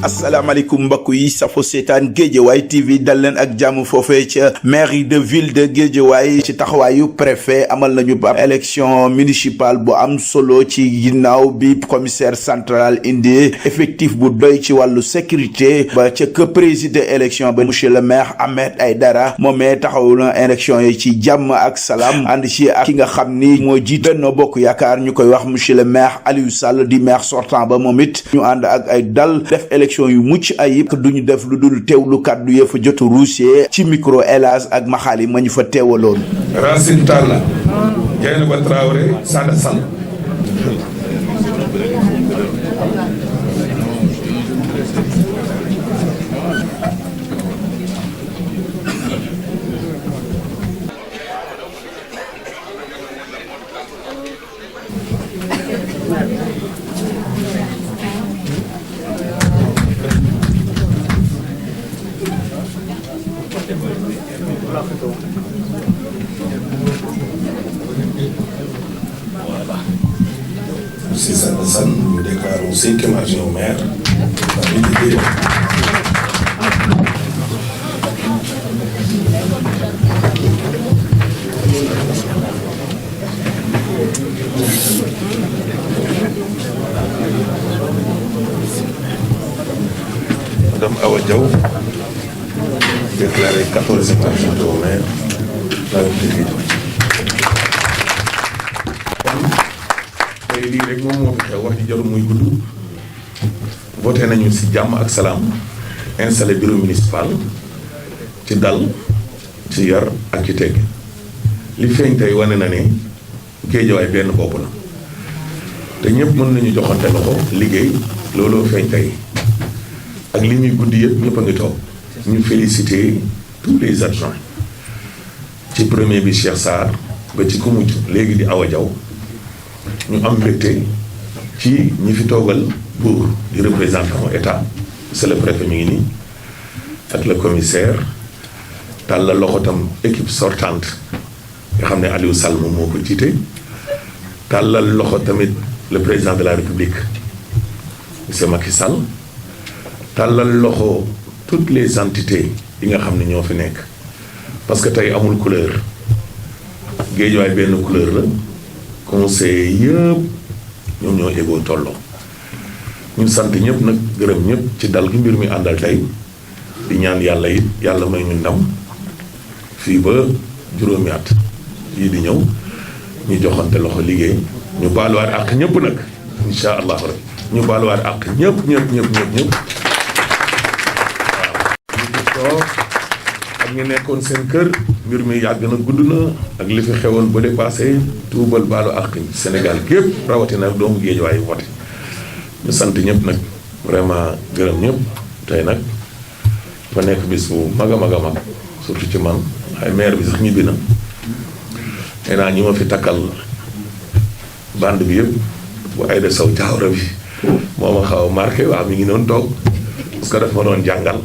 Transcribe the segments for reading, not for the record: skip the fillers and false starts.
asalaamaaleykum mbokk yi safo seetaan Guédiawaye TV dal leen ak jàmm foofee ca mairie de ville de Guédiawaye ci taxawaayu préfet amal nañu ba élection municipale bu am solo ci ginnaaw bi commissaire central indi effectif bu doy ci wàllu sécurité ba ca que présider élection ba monsieur le maire Ahmed Aïdara moomee taxawu na élection yi ci jàmm ak salaam ànd ci ak ki nga xam ni moo jiite Benno Bokk Yaakaar ñu koy wax monsieur le maire Aliou Sall di maire sortant ba moom it ñu ànd ak ay dal def élection yu mucc ayib duñu def lu dul teewlu kàddu ya fa jotu ruusee ci micro Elage ak Maxaali ma ñu fa teewaloon. Racine Talla Dieynaba Traoré Sada Sall Monsieur Sada Sall, nous déclarons 5e adjoint au maire de la ville de Guédiawaye. Madame Awa Diaw, déclarée 14e adjointe au maire de la ville de Guédiawaye. lii rek moom moo fi xew wax ji jarul muy gudd voté nañu ci jàmm ak salaam installé bureau municipal ci dal ci yar ak ci tegg li feeñ tey wane na ne Guédiawaye benn bopp la te ñëpp mën nañu joxante loxo liggéey looloo feeñ tey ak li muy guddi yëpp ñëpp a ngi toog ñu félicité tous les adjoints ci premier bi Cheikh Sarr ba ci ku mujj léegi di Awa Diaw ñu am mbégte ci ñi fi toogal buur di représentant état c'est le préfet mi ngi nii ak le commissaire tàllal loxo tam équipe sortante nga xam ne Aliou Sall moom moo ko jiite tàllal loxo tamit le président de la république monsieur Macky Sall tàllal loxo toutes les entités yi nga xam ne ñoo fi nekk parce que tey amul couleur Guédiawaye benn couleur la conseil yëpp ñoom ñoo égoo tolloo ñu sant ñëpp nag gërëm ñëpp ci dal gi mbir mi àndal tey di ñaan yàlla it yàlla may ñu ndam fii ba juróomi at yii di ñëw ñu joxante loxo liggéey ñu baaluwaat àq ñëpp nag insha allah rek ñu baaluwaat àq ñëpp waaw ak ñu nekkoon seen kër mbir mi yàgg na gudd na ak li fi xewoon ba dépassé tuubal baalu àq Sénégal gépp rawatina doomu Guédiawaye voté ñu sant ñëpp nag vraiment gërëm ñëpp tey nag fa nekk bis bu mag a mag a mag surtout ci man ay maire bi sax ñibbi na nee naa ñi ma fi takkal bande bi yëpp bu Aïda Sow Diawara bi moo ma xaw a marqué waaw mi ngi noonu toog parce que daf ma doon jàngal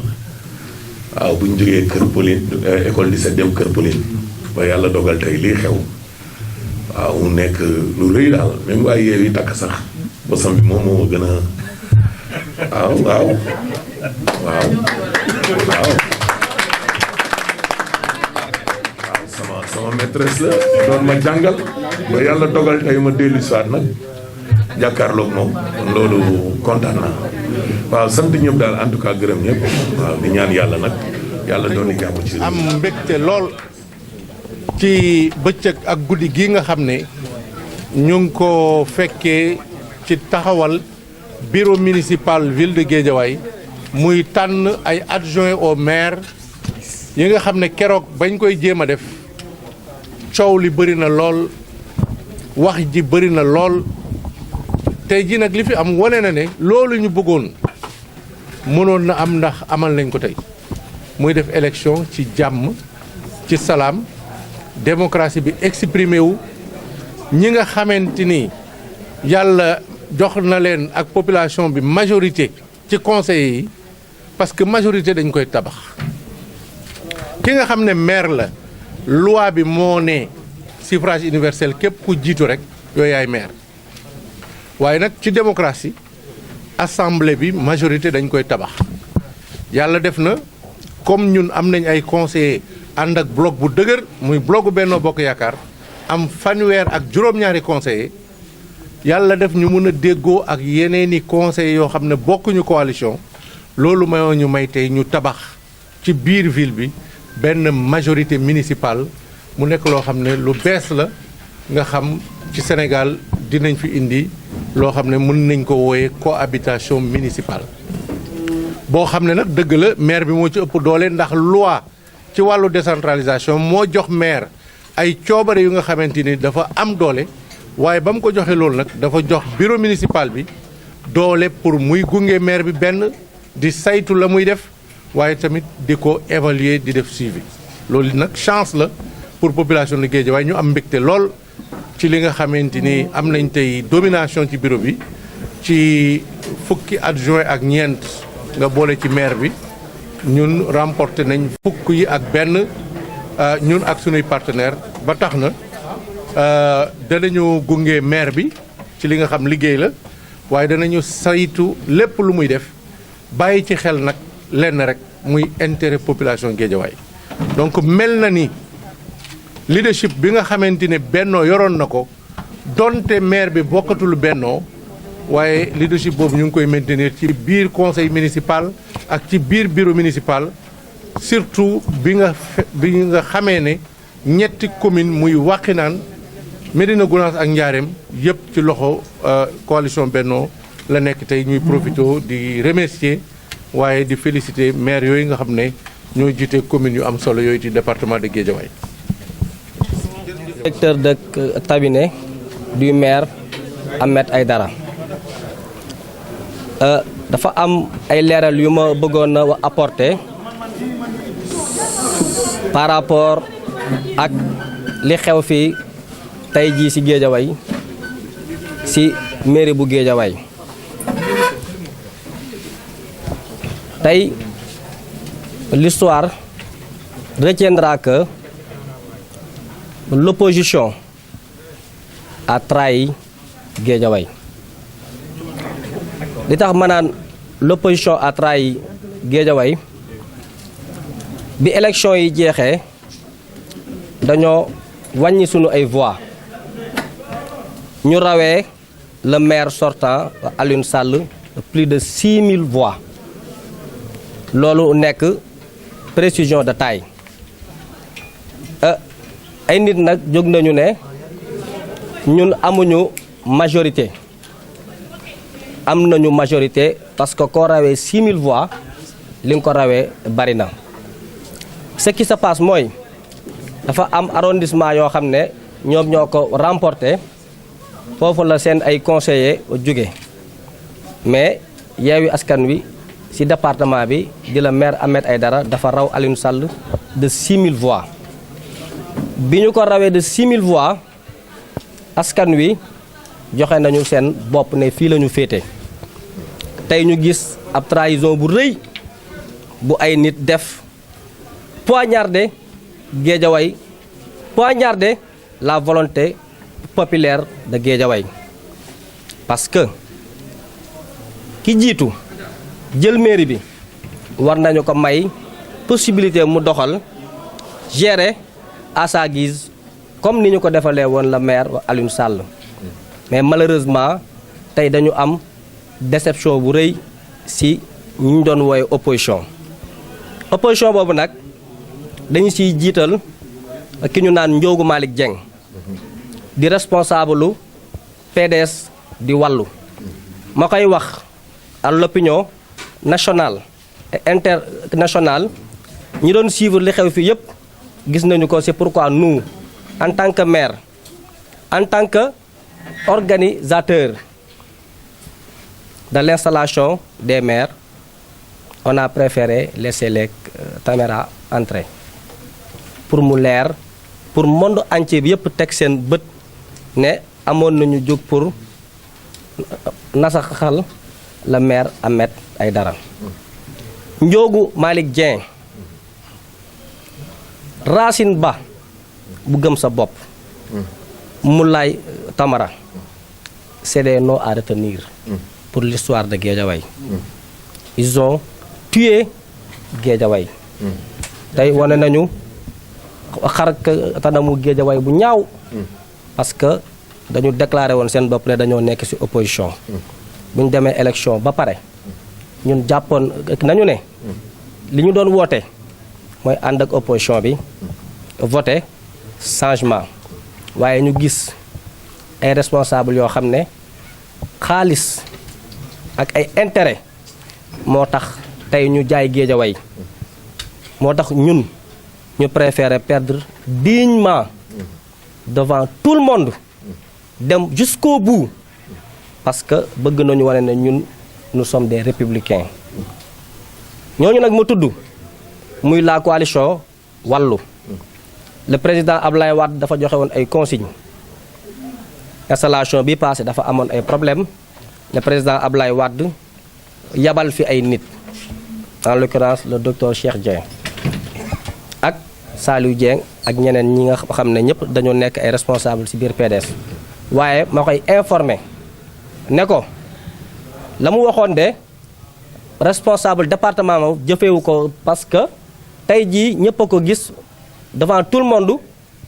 waaw bu ñu jógee Kër Pauline école 17 dem Kër Pauline ba yàlla dogal tey lii xew waaw mu nekk lu rëy daal même waaye yeew yi takk sax bosam bi moom moo gën a waaw sama maîtresse la doon ma jàngal ba yàlla dogal tey ma dellu siwaat nag jàkkaarloog moom kon loolu kontaan naa waaw sant ñëpp daal en tout cas gërëm ñëpp waaw di ñaan yàlla nag yàlla doon na jàmm ci am mbégte lool ci bëccëg ak guddi gi nga xam ne ñu ngi ko fekkee ci taxawal bureau municipal ville de Guédiawaye muy tànn ay adjoint au maire yi nga xam ne keroog bañ koy jéem a def coow li bëri na lool wax ji bëri na lool tey ji nag li fi am wane na ne loolu ñu bëggoon mënoon na am ndax amal nañ ko tey muy def élection ci jàmm ci salaam démocratie bi exprimé wu ñi nga xamante ni yàlla jox na leen ak population bi majorité ci conseillers yi parce que majorité dañ koy tabax ki nga xam ne maire la loi bi moo ne suffrage universel képp ku jiitu rek yooyu yaay maire waaye nag ci démocratie assemblée bi majorité dañ koy tabax yàlla def na comme ñun am nañ ay conseillers ànd ak bloc bu dëgër muy blocu Benno Bokk Yaakaar am fanweer ak juróom-ñaari conseillers yàlla def ñu mën a déggoo ak yeneeni conseillers yoo xam ne bokkuñu coalition loolu mayoo ñu may tey ñu tabax ci biir ville bi benn majorité municipale mu nekk loo xam ne lu bees la nga xam ci Sénégal dinañ fi indi loo xam ne mën nañ ko wooye cohabitation municipale boo xam ne nag dëgg la maire bi moo ci ëpp doole ndax loi ci wàllu décentralisation moo jox maire ay coobare yu nga xamante ni dafa am doole waaye ba mu ko joxe loolu nag dafa jox bureau municipal bi doole pour muy gunge maire bi benn di saytu la muy def waaye tamit di ko évaluer di def suivi loolu nag chance la pour population de Guédiawaye ñu am mbégte lool ci li nga xamante ni am nañ tey domination ci bureau bi ci fukki adjoint ak ñeent nga boole ci maire bi ñun remporté nañ fukk yi ak benn ñun ak sunuy partenaire ba tax na danañu gunge maire bi ci li nga xam liggéey la waaye danañu saytu lépp lu muy def bàyyi ci xel nag lenn rek muy intérêt population Guédiawaye donc mel na ni leadership bi nga xamante ne bennoo yoroon na ko donte maire bi bokkatul bennoo waaye leadership boobu ñu ngi koy maintenir ci biir conseil municipal ak ci biir bureau municipal surtout bi nga xamee ne ñetti commune muy Wakhinane Médina Gounass ak Ndiarème yëpp ci loxo coalition bennoo la nekk tey ñuy profité di remercier waaye di féliciter maire yooyu nga xam ne ñoo jiite commune yu am solo yooyu ci département de Guédiawaye. Directeur de cabinet du maire Ahmed Aïdara dafa am ay leeral yu ma bëggoon a apporter par rapport ak li xew fii tey jii ci Guédiawaye ci mairie bu Guédiawaye tey l'histoire retiendra que l'opposition a trahi Guédiawaye li tax ma naan l'opposition a trahi Guédiawaye bi élection yi jeexee dañoo wàññi sunu ay voix ñu rawee le maire sortant Alioune Sall plus de 6000 voix loolu nekk précision de taille ay nit nag jóg nañu ne ñun amuñu majorité am nañu majorité parce que koo rawee 6000 voix li nga ko rawee bari na ce qui se passe mooy dafa am arrondissement yoo xam ne ñoom ñoo ko remporté foofu la seen ay conseillers jóge mais Yewwi Askan Wi ci département bi di la maire Ahmed Aïdara dafa raw Alioune Sall de 6000 voix bi ñu ko rawee de 6000 voix askan wi joxe nañu seen bopp ne fii la ñu féete tey ñu gis ab trahison bu rëy bu ay nit def poignarder Guédiawaye poignarder la volonté populaire de Guédiawaye parce que ki jiitu jël mairie bi war nañu ko may possibilité mu doxal gérer à sa guise comme ni ñu ko defalee woon la maire Alioune Sall mais malheureusement tey dañu am déception bu rëy si ñu doon woowe opposition boobu nag dañu siy jiital ki ñu naan Ndiogou Malick Dieng di responsable PDS di wàllu ma koy wax à l'opinion nationale et internationale ñi doon suivre li xew fi yëpp gis nañu ko c'est pourquoi nous en tant que maire en tant que organisateur de l'installation des maires on a préféré laisser les caméras entrer pour mu leer pour monde entier bi yëpp teg seen bët ne amoon nañu jóg pour nasaxal la maire Ahmed Aïdara Ndiogou Malick Dieng Racine Ba bu gëm sa bopp Moulay Tamara c'est des noms à retenir pour l'histoire de Guédiawaye. Ils ont tué Guédiawaye. tey wane nañu xar tanamu Guédiawaye bu ñaaw parce que dañu déclaré woon seen bopp ne dañoo nekk ci opposition. bu ñu demee élection ba pare ñun jàppoon nañu ne li ñu doon woote mooy ànd ak opposition bi voté changement waaye ñu gis ay responsable yoo xam ne xaalis ak ay intérêt moo tax tey ñu jaay Guédiawaye moo tax ñun ñu préférer perdre dignement devant tout le monde dem jusqu'au bout parce que bëgg nañu wane ne ñun nous sommes des républicains ñooñu nag ma tudd muy la coalition Wallu le président Ablaye Wade dafa joxe woon ay consignes installation bi passé dafa amoon ay problèmes le président Ablaye Wade yabal fi ay nit en l'occurrence le docteur Cheikh Dieng ak Saliou Dieng ak ñeneen ñi nga xam ne ñëpp dañoo nekk ay responsables ci biir PDS waaye ma koy informé ne ko la mu waxoon de responsable département ma jëfewu ko parce que tey jii ñëpp a ko gis devant tout le monde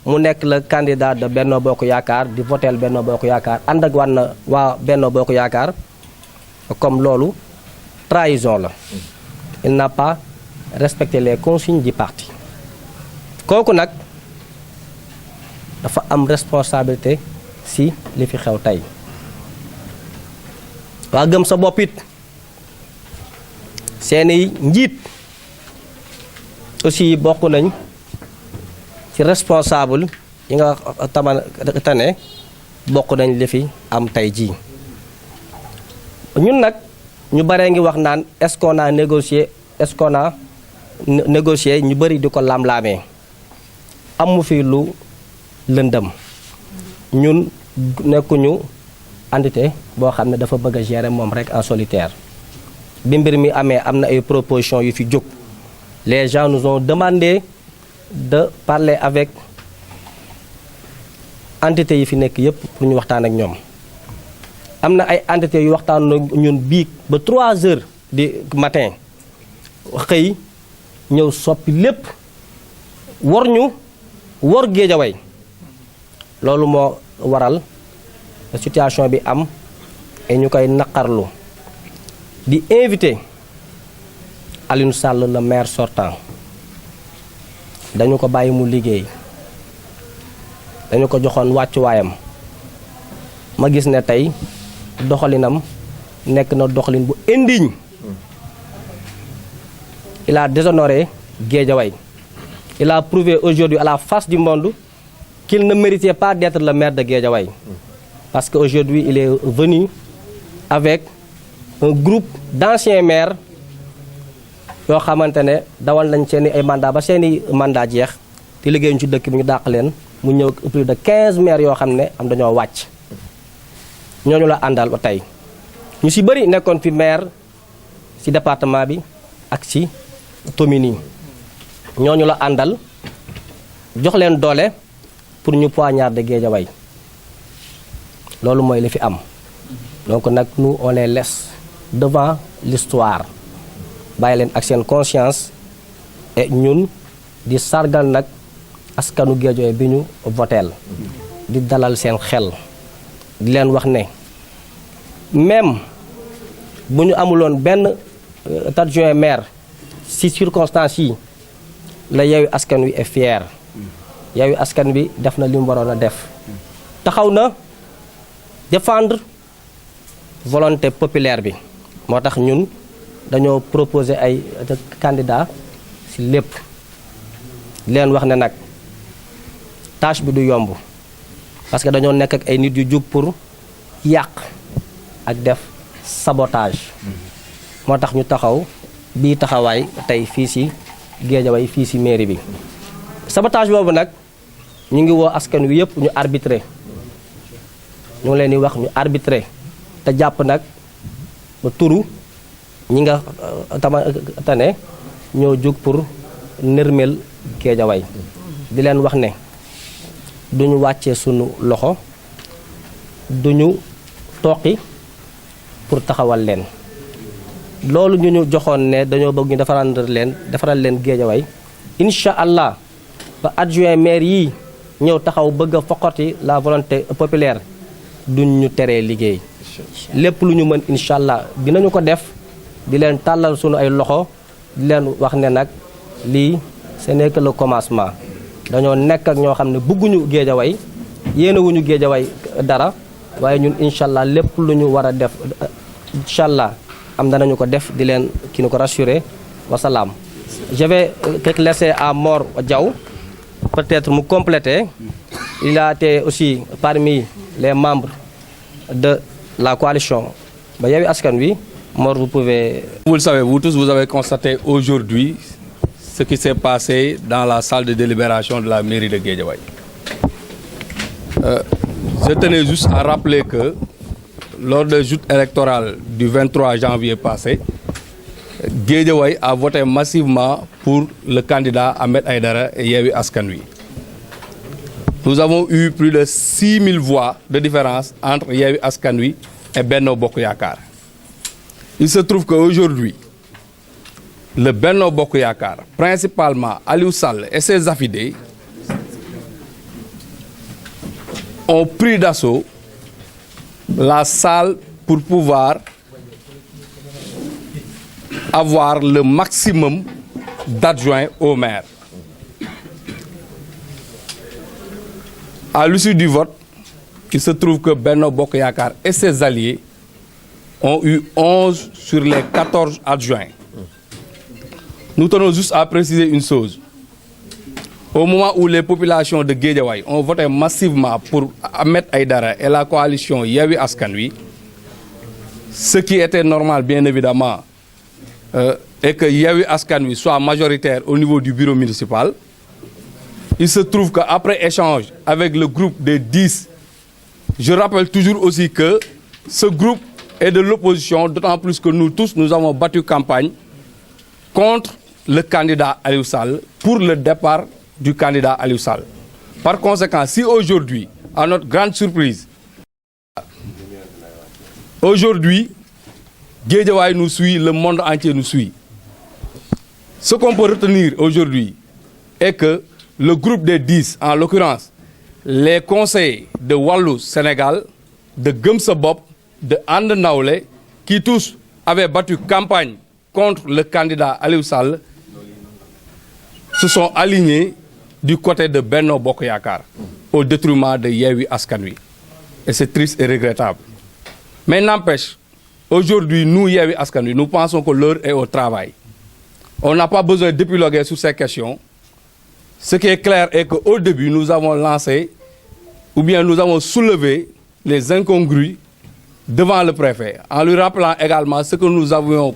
mu nekk le candidat de Benno Bokk Yaakaar di voteel Benno Bokk Yaakaar ànd ak waa Benno Bokk Yaakaar comme loolu trahison la il n'a pas respecté les consignes du parti kooku nag dafa am responsabilité si li fi xew tey waa gëm sa bopp it seeni njiit aussi bokk nañ ci responsable yi nga tane bokk nañ li fi am tey jii ñun nag ñu baree ngi wax naan est-ce qu'on a négocié est-ce qu'on a négocié ñu bëri di ko lam-laamee amu fi lu lëndëm ñun nekkuñu entité boo xam ne dafa bëgg a gérer moom rek en solitaire bi mbir mi amee am na ay propositions yu fi jóg les gens nous ont demandé de parler avec entité yi fi nekk yépp pour ñu waxtaan ak ñoom am na ay entité yu waxtaan ak ñun biig ba 3 heures du matin xëy ñëw soppi lépp wor Guédiawaye loolu moo waral situation bi am et ñu koy naqarlu di invité Aliou Sall le maire sortant dañu ko bàyyi mu liggéey dañu ko joxoon wàccuwaayam ma gis ne tey doxalinam nekk na doxalin bu indigne il a déshonoré Guédiawaye il a prouvé aujourd'hui à la face du monde qu'il ne méritait pas d'être le maire de Guédiawaye parce qu'aujourd'hui il est venu avec un groupe d'anciens maires yoo xamante ne dawal nañ seeni ay mandat ba seeni mandat jeex te liggéeyuñ ci dëkk bi ñu dàq leen mu ñëw plus de 15 maires yoo xam ne am dañoo wàcc ñooñu la àndal ba tey ñu ci bëri nekkoon fi maire ci département bi ak ci commune yi ñooñu la àndal jox leen doole pour ñu poignarder Guédiawaye loolu mooy li fi am donc nag nous on les laisse devant l'histoire bàyyi leen ak seen conscience et ñun di sargal nag askanu Guédiawaye bi ñu voteel di dalal seen xel di leen wax ne même bu ñu amuloon benn adjoint maire ci circonstances yi la Yewwi Askan Wi est fier Yewwi Askan Wi def na li mu waroon a def taxaw na défendre volonté populaire bi moo tax ñun dañoo proposer ay candidats ci lépp leen wax ne nag tâche bi du yomb parce que dañoo nekk ak ay nit yu jug pour yàq ak def sabotage moo tax ñu taxaw bii taxawaay tey fii ci Guédiawaye fii ci mairie bi sabotage boobu nag ñu ngi woo askan wi yëpp ñu arbitrer ñu ngi leen di wax ñu arbitrer te jàpp nag ba turu ñi nga tane ñoo jóg pour nërmel Guédiawaye di leen wax ne duñu wàccee sunu loxo duñu toqi pour taxawal leen loolu ñu joxoon ne dañoo bëgg ñu defaral leen Guédiawaye incha allah ba adjoint maire yi ñëw taxaw bëgg a foqati la volonté populaire duñ ñu teree liggéey lépp lu ñu mën incha allah dinañu ko def di leen tàllal sunu ay loxo di leen wax ne nag lii ce n'est que le commencement dañoo nekk ak ñoo xam ne bëgguñu Guédiawaye yéenewuñu Guédiawaye dara waaye ñun incha allah lépp lu ñu war a def incha allah am danañu ko def di leen ki ñu ko rassurer wasalaam. Je vais laisser à Mor Diaw peut-être me compléter. Il a été aussi parmi les membres de la coalition Yewwi Askan Wi. Mor, vous pouvez... Vous le savez, vous tous, vous avez constaté aujourd'hui ce qui s'est passé dans la salle de délibération de la mairie de Guédiawaye. Je tenais juste à rappeler que lors de joute électorale du 23 janvier passé, Guédiawaye a voté massivement pour le candidat Ahmed Aïdara et Yewwi Askan Wi. Nous avons eu plus de 6000 voix de différence entre Yewwi Askan Wi et Benno Bokk Yakaar. Il se trouve qu'aujourd'hui, le Benno Bokk Yakaar, principalement Aliou Sall et ses affidés, ont pris d'assaut la salle pour pouvoir avoir le maximum d'adjoints au maire. À l'issue du vote, il se trouve que Benno Bokk Yakaar et ses alliés ont eu 11 sur les 14 adjoints. Nous tenons juste à préciser une chose. Au moment où les populations de Guédiawaye ont voté massivement pour Ahmed Aïdara et la coalition Yewwi Askan Wi, ce qui était normal bien évidemment est que Yewwi Askan Wi soit majoritaire au niveau du bureau municipal. Il se trouve qu'après échange avec le groupe des 10, je rappelle toujours aussi que ce groupe est de l'opposition, d'autant plus que nous tous, nous avons battu campagne contre le candidat Aliou Sall pour le départ du candidat Aliou Sall. Par conséquent, si aujourd'hui, à notre grande surprise, aujourd'hui, Guédiawaye nous suit, le monde entier nous suit. Ce qu'on peut retenir aujourd'hui est que le groupe des 10, en l'occurrence, les conseillers de Wallu Sénégal, de Gëm Sa Bopp, de And Nawlé, qui tous avaient battu campagne contre le candidat Aliou Sall, se sont alignés du côté de Benno Bokk Yakaar, au détriment de Yewwi Askan Wi. Et c'est triste et regrettable. Mais n'empêche, aujourd'hui, nous, Yewwi Askan Wi, nous pensons que l'heure est au travail. On n'a pas besoin d'épiloguer sur ces questions. Ce qui est clair est qu'au début, nous avons lancé, ou bien nous avons soulevé les incongrues devant le préfet, en lui rappelant également ce que nous avions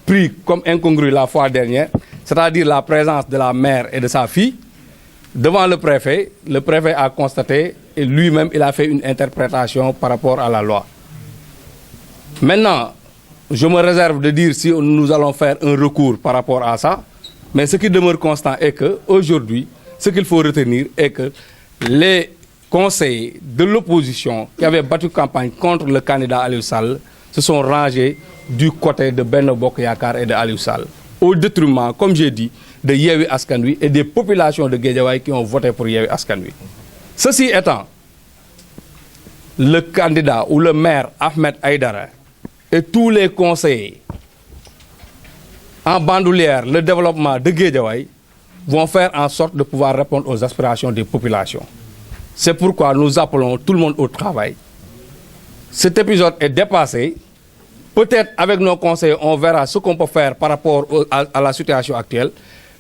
pris comme incongru la fois dernière, c'est-à-dire la présence de la mère et de sa fille, devant le préfet. Le préfet a constaté et lui-même, il a fait une interprétation par rapport à la loi. Maintenant, je me réserve de dire si nous allons faire un recours par rapport à ça, mais ce qui demeure constant est qu'aujourd'hui, ce qu'il faut retenir est que les conseillers de l'opposition qui avaient battu campagne contre le candidat Aliou Sall se sont rangés du côté de Benno Bokk Yakaar et de Aliou Sall, au détriment, comme j'ai dit, de Yewwi Askan Wi et des populations de Guédiawaye qui ont voté pour Yewwi Askan Wi. Ceci étant, le candidat ou le maire Ahmed Aïdara et tous les conseillers en bandoulière, le développement de Guédiawaye vont faire en sorte de pouvoir répondre aux aspirations des populations. C'est pourquoi nous appelons tout le monde au travail. Cet épisode est dépassé. Peut-être avec nos conseillers, on verra ce qu'on peut faire par rapport à la situation actuelle.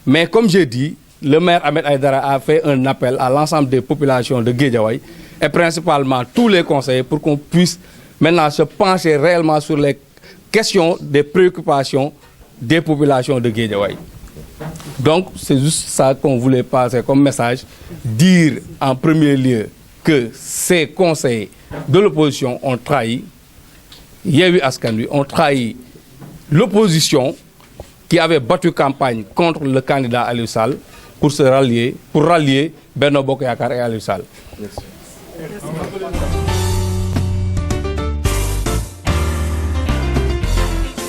Mais comme j'ai dit, le maire Ahmed Aïdara a fait un appel à l'ensemble des populations de Guédiawaye et principalement tous les conseillers pour qu'on puisse maintenant se pencher réellement sur les questions des préoccupations des populations de Guédiawaye. Donc, c'est juste ça qu'on voulait passer comme message. Dire en premier lieu que ces conseillers de l'opposition ont trahi Yewwi Askan Wi, ont trahi l'opposition qui avait battu campagne contre le candidat Aliou Sall, pour rallier Benno Bokk Yaakaar et Aliou Sall.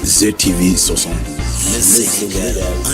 ZTV 60. Le Sénégal en